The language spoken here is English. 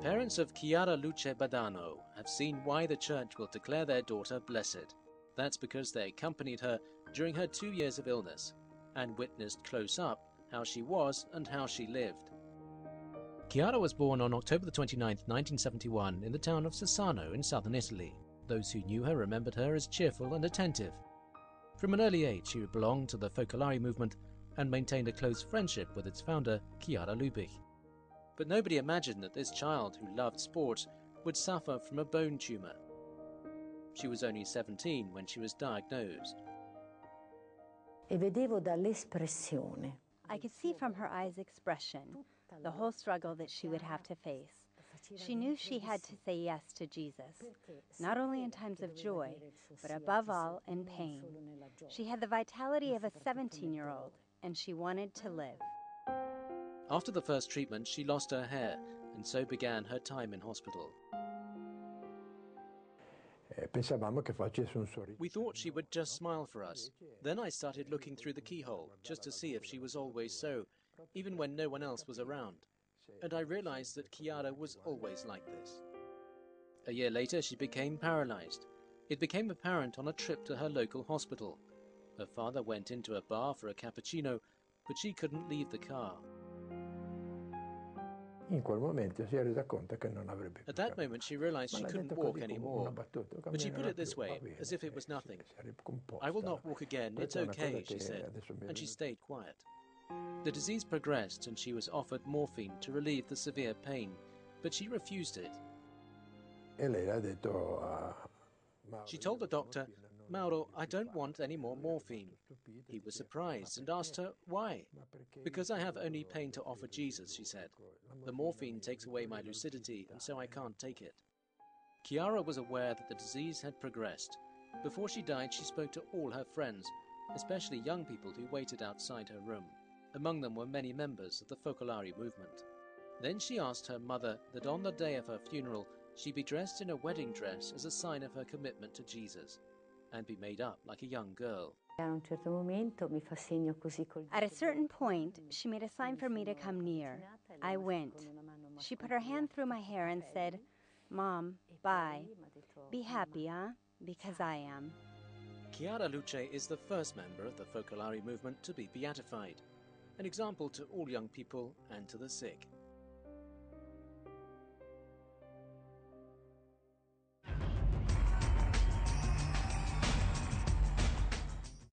Parents of Chiara Luce Badano have seen why the church will declare their daughter blessed. That's because they accompanied her during her 2 years of illness and witnessed close up how she was and how she lived. Chiara was born on October 29, 1971 in the town of Sassano in southern Italy. Those who knew her remembered her as cheerful and attentive. From an early age she belonged to the Focolare movement and maintained a close friendship with its founder, Chiara Luce. But nobody imagined that this child who loved sport would suffer from a bone tumour. She was only 17 when she was diagnosed. I could see from her eyes' expression the whole struggle that she would have to face. She knew she had to say yes to Jesus, not only in times of joy, but above all in pain. She had the vitality of a 17-year-old, and she wanted to live. After the first treatment, she lost her hair, and so began her time in hospital. We thought she would just smile for us. Then I started looking through the keyhole, just to see if she was always so, even when no one else was around. And I realized that Chiara was always like this. A year later, she became paralyzed. It became apparent on a trip to her local hospital. Her father went into a bar for a cappuccino, but she couldn't leave the car. At that moment, she realized she couldn't walk anymore. But she put it this way, as if it was nothing. "I will not walk again, it's okay," she said, and she stayed quiet. The disease progressed and she was offered morphine to relieve the severe pain, but she refused it. She told the doctor, "Mauro, I don't want any more morphine." He was surprised and asked her why. "Because I have only pain to offer Jesus," she said. "The morphine takes away my lucidity, and so I can't take it." Chiara was aware that the disease had progressed. Before she died, she spoke to all her friends, especially young people who waited outside her room. Among them were many members of the Focolare movement. Then she asked her mother that on the day of her funeral, she be dressed in a wedding dress as a sign of her commitment to Jesus, and be made up like a young girl. At a certain point, she made a sign for me to come near. I went. She put her hand through my hair and said, "Mom, bye. Be happy, huh? Because I am." Chiara Luce is the first member of the Focolare movement to be beatified, an example to all young people and to the sick.